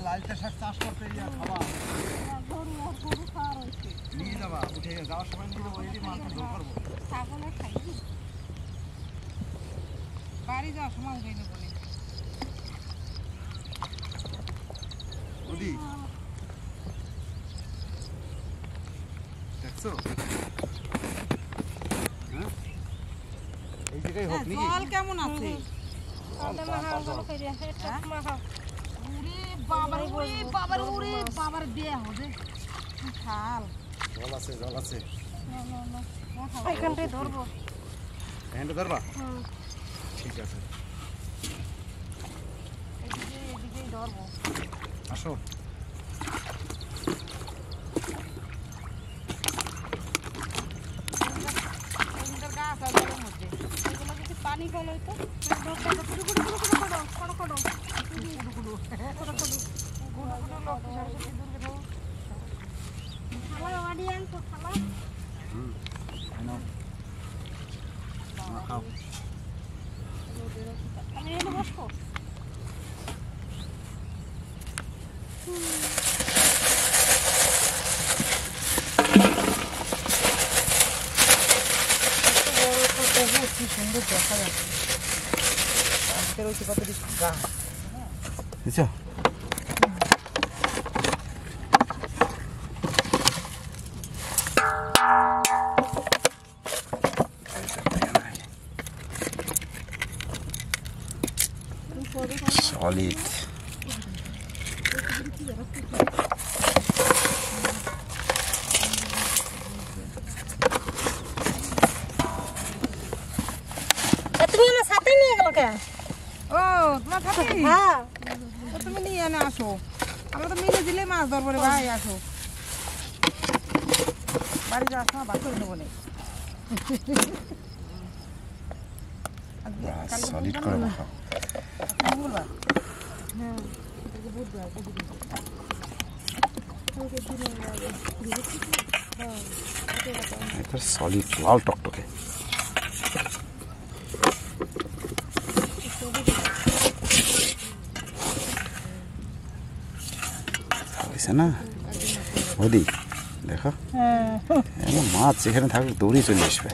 লালটা শাক চাষ করতে গিয়ে খাবার নিয়ে যাবা উঠে যাওয়ার সময় নিয়ে যাবো এই মাছ ধর করবো ছাগলে খাই বাড়ি যাওয়ার সময় উঠে নেবো নদী দেখছো এই জায়গায় হোক নাকি জল কেমন আছে বাবার দেয়া হবে খাল জল আছে এখানটায় ধরবো এখানটা ধরবা ঠিক আছে এদিকেই ধরবো আসো গাছ আছে ওর মধ্যে এগুলো যদি পানি ফেলো তো আমি এনে বসবো কি সুন্দর দেখা যাচ্ছে আজকের ওই কত গাছ বুঝছো solid তুমি আমার সাথে নিয়ে গেল কে ও তোমার সাথে হ্যাঁ তুমি নিয়ে এনে আসো আমরা তো মিলে দিলে মাছ ধরবো রে ভাই আসো বাড়ি যাওয়ার সময় বাস করে দেবো solid করে রাখো মঙ্গলবার হ্যাঁ এটা solid লাল টকটকে না ওদি দেখো মাছ এখানে থাকলে দৌড়ে চলে আসবে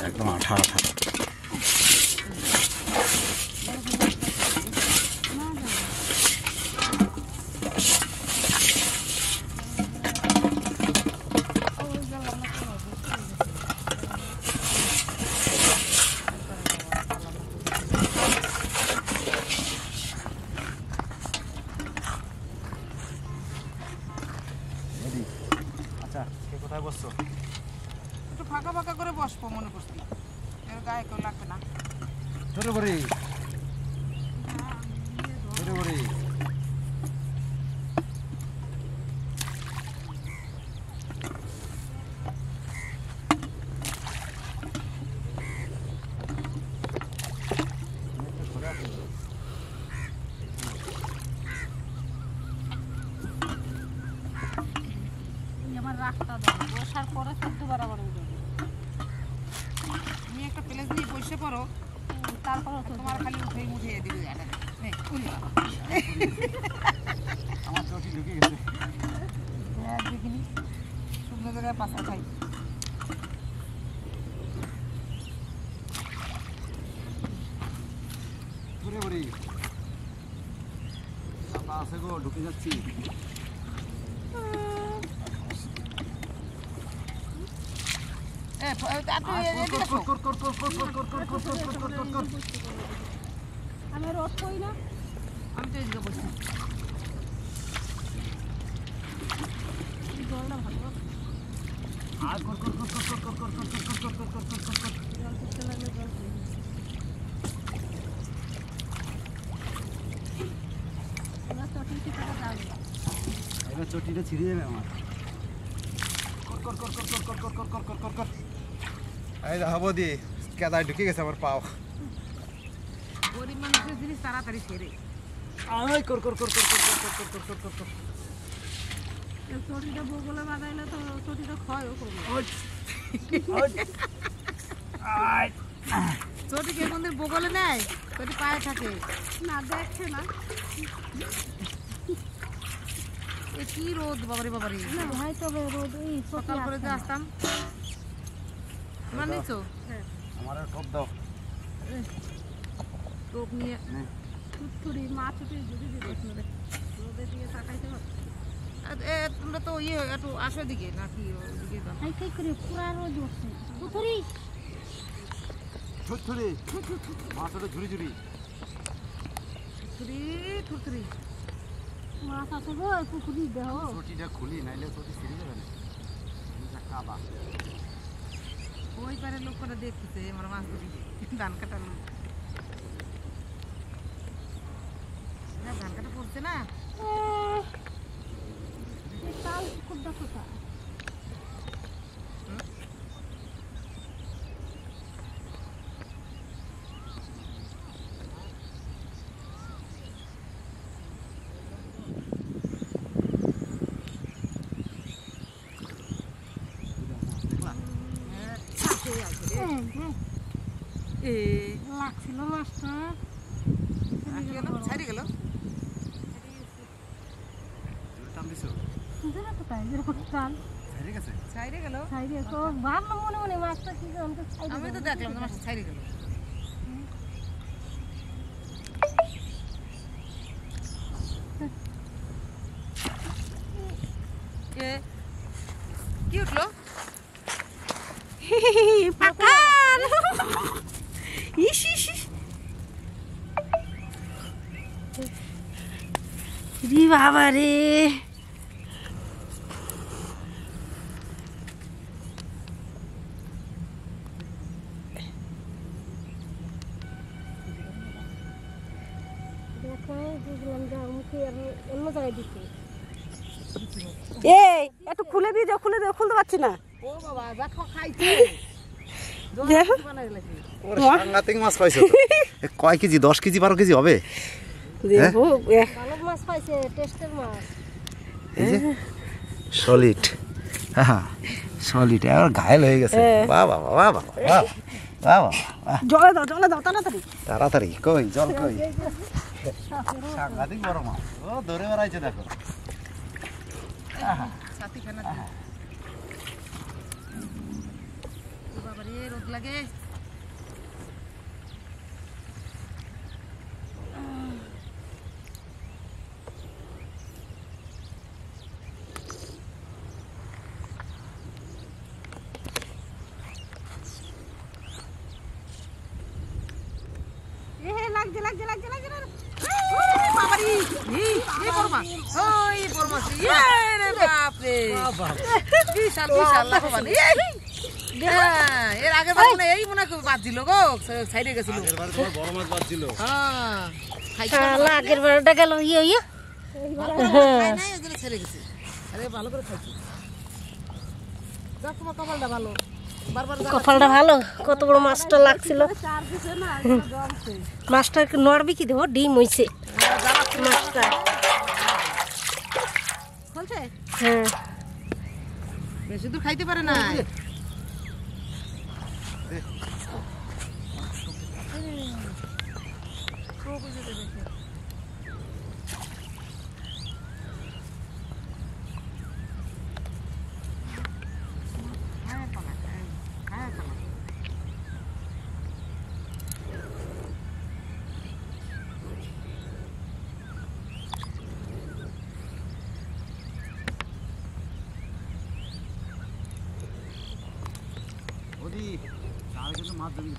একদম আঠা আঠা কোথায় বসছো একটু ফাঁকা ফাঁকা করে বসবো মনে করছি এর গায়ে কেউ লাগবে না ধরে ধরে ধরে রাখতে দেবো বসার পরে 14 বার আবার উঠবে তুমি একটা প্লেস নিয়ে বসে পড়ো তারপর তোমার খালি উঠিয়ে দিবি এটা আমার চটি ঢুকে গেছে দেখিনি শুকনো জায়গায় পাতা খাই ঘুরে ঘুরে চাপা আছে গো ঢুকে যাচ্ছি আমি রোদ কই না আমি তো এদিকে বসি জলটা ভালো আর কর কর কর কর কর কর কর কর কর কর কর কর কর জল করতে লাগলে জল না চটি টিকাটা যাবে এটা চটিটা ছিঁড়ে যাবে আমার। কর কর কর কর কর কর কর কর কর কর কর। এই হবো দি কেদায় ঢুকে গেছে আমার পাও। গরিব মানুষের জিনিস তাড়াতাড়ি ছেড়ে আই কর কর কর কর কর কর কর কর কর কর কর। চটিটা বগলে বাজাইলে তো চটিটা ক্ষয়ও করবে। আই চটি কে কোনদিন বগলে নেয় চটি পায়ে থাকে না দেখছে না এ কি রোদ বাবারে বাবারে না ভাই তবে রোদ এই সকাল করে যে আসতাম তোমার নিচো আমার টপ দাও। টোপ নিয়ে ছুটছুড়ি মা ছুটি যদি দিতে রোদে দিয়ে তাকাইতে পারো। তোমরা তো ইয়ে একটু আসো দিকে নাকি ওদিকে দাও হাই কাই করে পুরা রোদ উঠছে পুতুরি ছুটছুড়ি মাছটা ঝুরি ঝুরি। থুরি থুরি মাছ আছে গো পুকুরি দেহ চটিটা খুলি নাইলে চটি ছিঁড়ে যাবে না। কাবা ওই পারে লোক করে দেখতেছে আমার মাছ ধরি ধান কাটার লোক হ্যাঁ ধান কাটা পড়ছে না কাল খুব দেখো তা লাগছিল মাছটা ছাড়ি গেল টান দিছো বুঝলে তো তাই যেরকম চাল ছেড়ে গেছে। ছাইরে গেল ছাইরে তো ভালো মনে মনে মাছটা কি আমি তো ছাইরে আমি তো দেখলাম তোমার ছাইরে গেল কি উঠলো পাকার ইস ইস রি বাবা রে এই একটু খুলে দিয়ে যাও খুলে দাও খুলতে পারছি না ও বাবা দেখো খাইছে দেখো ওর সাংঘাতিক মাছ পাইছো তো। এ কয় কেজি 10 কেজি 12 কেজি হবে? দেখো ভালো মাছ পাইছে টেস্টের মাছ এই যে সলিড। হ্যাঁ সলিড আর ঘায়ল হয়ে গেছে। বাহ বাহ বাহ বাহ বাহ বাহ বাহ। জলে দাও তাড়াতাড়ি তাড়াতাড়ি কই জল কই। সাংঘাতিক বড় মাছ। ও ধরে বেড়াইছে দেখো। সাথী খানা বাবা রে রোদ লাগে লাগছে বাবারি এই বড় মাছ ওই বড় মাছ রে বাপ রে বিশাল বিশাল লাভবান হ্যাঁ এর আগে বার মনে এই মনে বাদ দিল গো সাইডে গেছিল এবার তোমার বড় মাছ বাজছিল। হ্যাঁ আগের বারটা গেল ইয়ে খাই নাই ওগুলো ছেড়ে গেছে আরে ভালো করে খাইছি যাক তোমার কপালটা ভালো বারবার কপালটা ভালো কত বড় মাছটা লাগছিল মাছটা নড়বি কি দেবো ডিম হইছে মাছটা বলছে হ্যাঁ বেশি দূর খাইতে পারে না ওদি তাহলে কিন্তু মাছ ধরি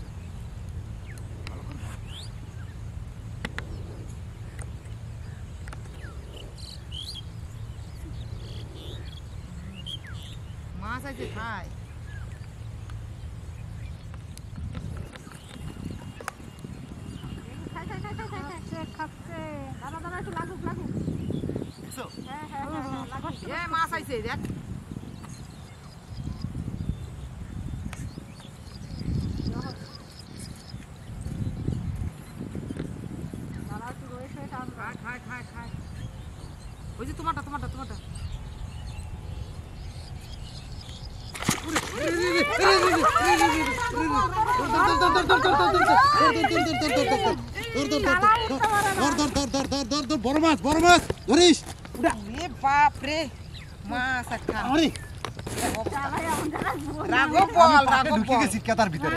মাছ আছে খায় খাচ্ছে দাদা একটু লাগুক দেখছো? পাইছে দেখ খায় খায় খায় ওই যে তোমারটা বড় মাছ ধরিস এ বাপ রে মাছ একটা ঢুকে গেছি কেতার ভিতরে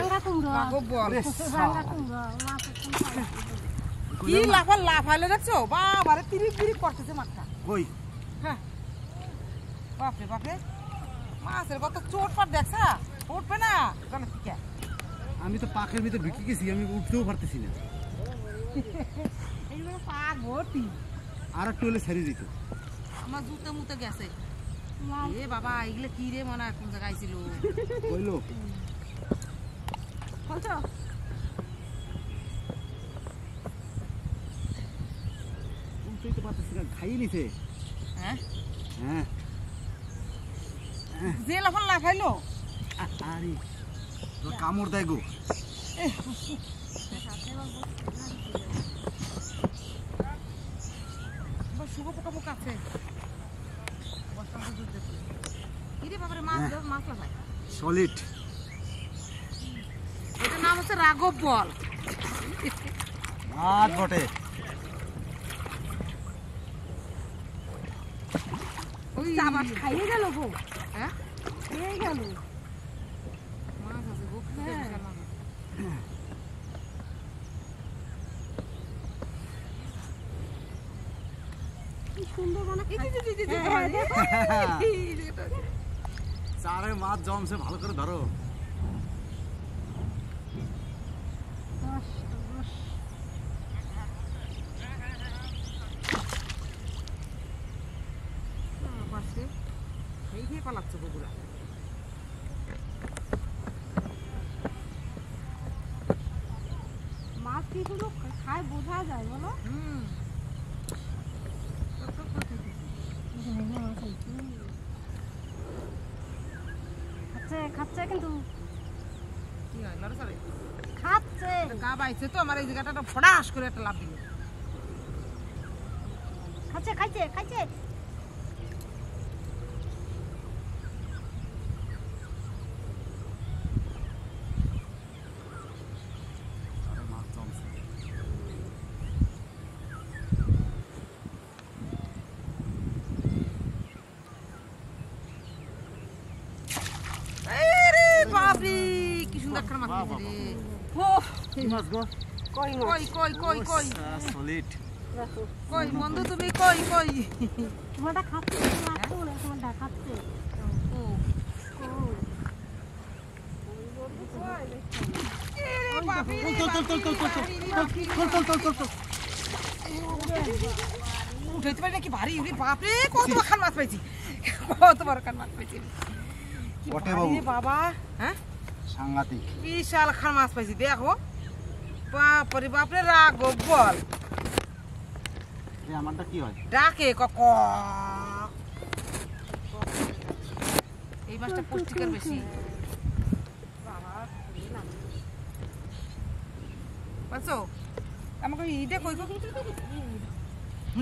কি লাফাইলে দেখছো বাবারে তিরিপ করতেছে মাছটা কই হ্যাঁ বাপরে মাছের কত চোট পাট দেখছা উঠবে না জানো কি আমি তো পাখের ভিতরে ঢুকে গেছি আমি উঠতেও পারতেছি না এইগুলো পা ভর্তি আর একটু হলে ছেড়ে দিত আমার জুতে মুতে গেছে এ বাবা এগুলো কি রে মনে হয় কোন জায়গায় ছিল কইলো বলছো উঠতেই তো পারতেছি না খাইয়ে নিছে হ্যাঁ হ্যাঁ যে লাফাইলো আরে তোর কামড় দেয় গো শুভ পোকা আছে কিরে বাবারে মাছ লাফায় সলিড এটার নাম হচ্ছে রাঘব বল মাছ বটে ওই আবার খাইয়ে গেল গো হ্যাঁ খেয়ে গেল মাছ আছে গো চারে মাছ জমছে ভালো করে ধরো পালাচ্ছে বগুলা মাছ কি শুধু খায় বোঝা যায় বলো খাচ্ছে কিন্তু কি হয় লড়াচড়ে খাচ্ছে গা বাইছে তো আমার এই জায়গাটা ফটাস করে একটা লাভ দিল খাচ্ছে মাছ জমছে বাপরে কি সুন্দর একটা মাছ পেয়েছে রে কি মাছ গো কই সলিড কই বন্ধু তুমি কই তোমারটা খাচ্ছে তোমারটা খাচ্ছে ও উঠাইতে পারি নাকি ভারী বাপরে কত খান মাছ পাইছি কত বড় খান মাছ পাইছি বটে বাবু বাবা হ্যাঁ সাংঘাতিক বিশাল খান মাছ পাইছি দেখো বাপরে বাপরে রাঘব বল আমারটা কি হয় ডাকে এই মাছটা পুষ্টিকর বেশি বুঝছো আমাকে ইদে কই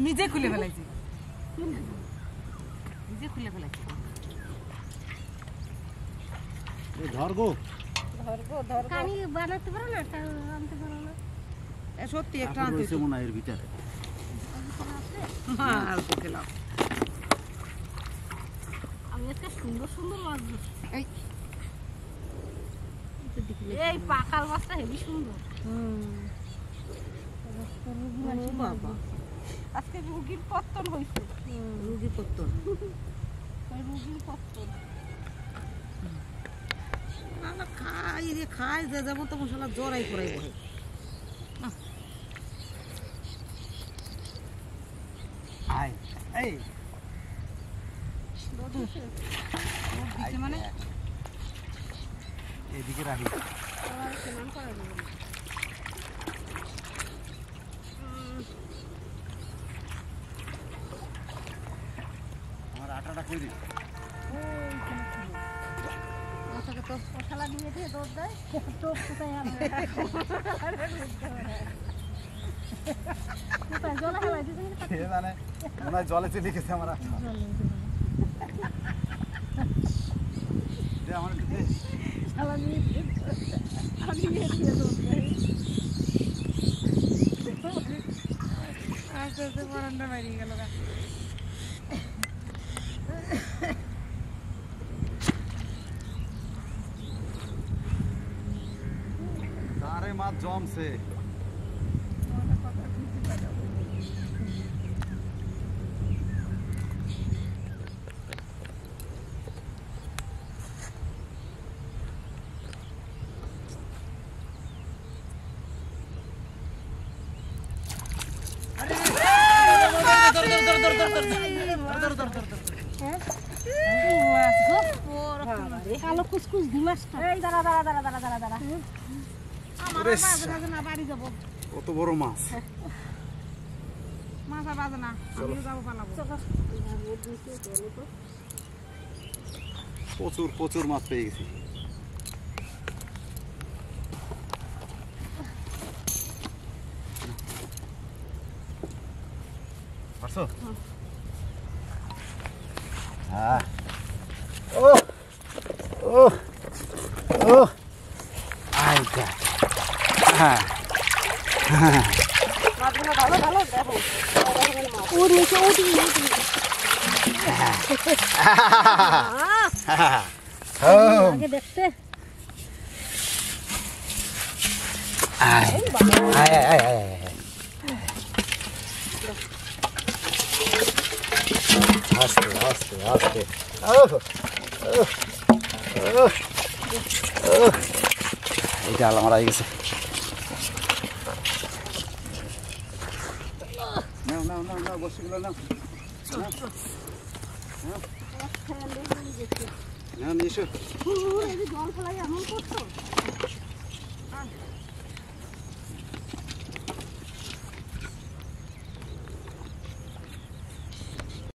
নিজে খুলে ফেলাইছি ধর গো কানি বানাতে পারো না আনতে পারো না সত্যি একটা কাপড় আনতে রয়েছে মনে হয় এর ভিতরে আর গেলাম আমি আজকে সুন্দর মাছ ধরছি এই এই পাকাল মাছটা হেবি সুন্দর বাবা আজকে রুগীর পত্তন হয়েছে রুগী পত্তন রুগীর পত্তন খাই যে যাবো তো মশলা জোরাই করাই বলে আয় এই মানে এদিকে রাখি আমার আটাটা তৈরি। মশলা দিয়ে দিয়ে দৌড় দেয় টোপ কোথায় আনবে কোথায় জলে ফেলাই দিয়েছে কে জানে মনে হয় জলে চলে গেছে আমার আশা। দে আমার একটু দে। শালা নিয়ে আমি নিয়ে দিয়ে দৌড় দেয় আস্তে আস্তে বারান্দা বেরিয়ে গেল গা। আরে মাছ জমছে। কালো কুসকুস দিমাসটা এই দাঁড়া দাঁড়া দাঁড়া দাঁড়া দাঁড়া দাঁড়া আমার ওরে বাজে বাজে না বাড়ি যাবো কত বড় মাছ। মাছ আর বাজে না আমিও যাবো পালাবো প্রচুর প্রচুর মাছ পেয়ে গেছি। পারছো? হ্যাঁ। ও ও ও আই গড। হ্যাঁ মাছগুলো ভালো ভালো দেখো ওর নিচে উঠি উঠি আগে দেখতে আয় আয় আয় আয় আয় আস্তে আস্তে আস্তে। এইটা আলাম মারা গেছে। নাও নাও নাও নাও বসিগুলো নাও নাও নিয়ে এসো। জল ফেলাই